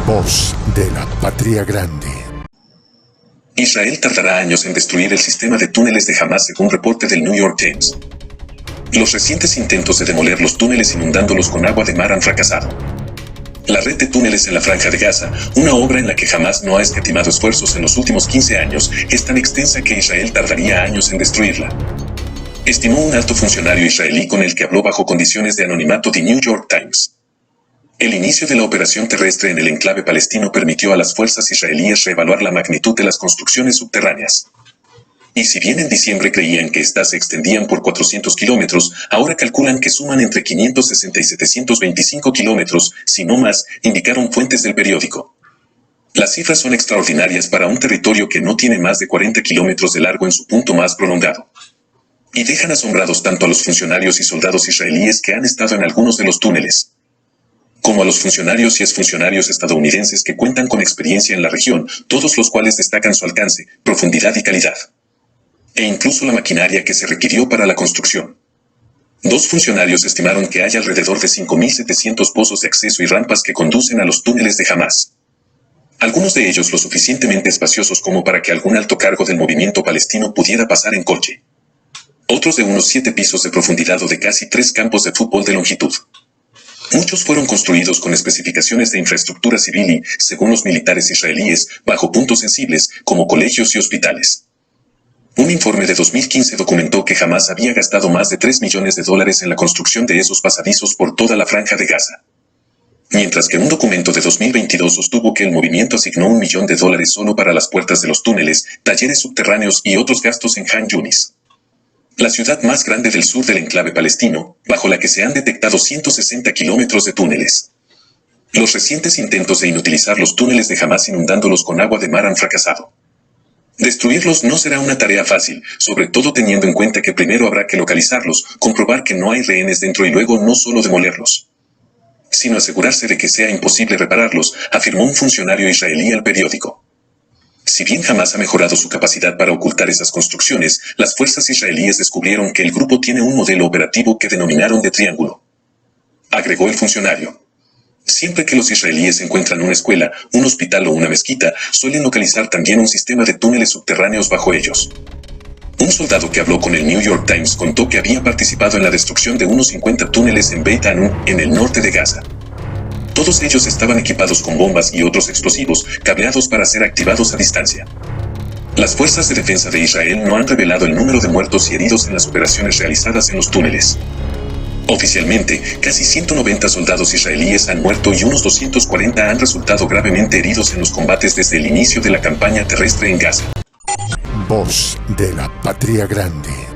Voz de la Patria Grande. Israel tardará años en destruir el sistema de túneles de Hamás, según reporte del New York Times. Los recientes intentos de demoler los túneles inundándolos con agua de mar han fracasado. La red de túneles en la Franja de Gaza, una obra en la que Hamás no ha escatimado esfuerzos en los últimos 15 años, es tan extensa que Israel tardaría años en destruirla. Estimó un alto funcionario israelí con el que habló bajo condiciones de anonimato The New York Times. El inicio de la operación terrestre en el enclave palestino permitió a las fuerzas israelíes reevaluar la magnitud de las construcciones subterráneas. Y si bien en diciembre creían que éstas se extendían por 400 kilómetros, ahora calculan que suman entre 560 y 725 kilómetros, si no más, indicaron fuentes del periódico. Las cifras son extraordinarias para un territorio que no tiene más de 40 kilómetros de largo en su punto más prolongado. Y dejan asombrados tanto a los funcionarios y soldados israelíes que han estado en algunos de los túneles, como a los funcionarios y exfuncionarios estadounidenses que cuentan con experiencia en la región, todos los cuales destacan su alcance, profundidad y calidad, e incluso la maquinaria que se requirió para la construcción. Dos funcionarios estimaron que hay alrededor de 5.700 pozos de acceso y rampas que conducen a los túneles de Hamás. Algunos de ellos lo suficientemente espaciosos como para que algún alto cargo del movimiento palestino pudiera pasar en coche. Otros de unos 7 pisos de profundidad o de casi 3 campos de fútbol de longitud. Muchos fueron construidos con especificaciones de infraestructura civil y, según los militares israelíes, bajo puntos sensibles, como colegios y hospitales. Un informe de 2015 documentó que Hamás había gastado más de $3 millones en la construcción de esos pasadizos por toda la Franja de Gaza. Mientras que un documento de 2022 sostuvo que el movimiento asignó $1 millón solo para las puertas de los túneles, talleres subterráneos y otros gastos en Han Yunis, la ciudad más grande del sur del enclave palestino, bajo la que se han detectado 160 kilómetros de túneles. Los recientes intentos de inutilizar los túneles de Hamás inundándolos con agua de mar han fracasado. Destruirlos no será una tarea fácil, sobre todo teniendo en cuenta que primero habrá que localizarlos, comprobar que no hay rehenes dentro y luego no solo demolerlos, sino asegurarse de que sea imposible repararlos, afirmó un funcionario israelí al periódico. Si bien Hamás ha mejorado su capacidad para ocultar esas construcciones, las fuerzas israelíes descubrieron que el grupo tiene un modelo operativo que denominaron de triángulo. Agregó el funcionario. Siempre que los israelíes encuentran una escuela, un hospital o una mezquita, suelen localizar también un sistema de túneles subterráneos bajo ellos. Un soldado que habló con el New York Times contó que había participado en la destrucción de unos 50 túneles en Beit Anu, en el norte de Gaza. Todos ellos estaban equipados con bombas y otros explosivos, cableados para ser activados a distancia. Las fuerzas de defensa de Israel no han revelado el número de muertos y heridos en las operaciones realizadas en los túneles. Oficialmente, casi 190 soldados israelíes han muerto y unos 240 han resultado gravemente heridos en los combates desde el inicio de la campaña terrestre en Gaza. Voz de la Patria Grande.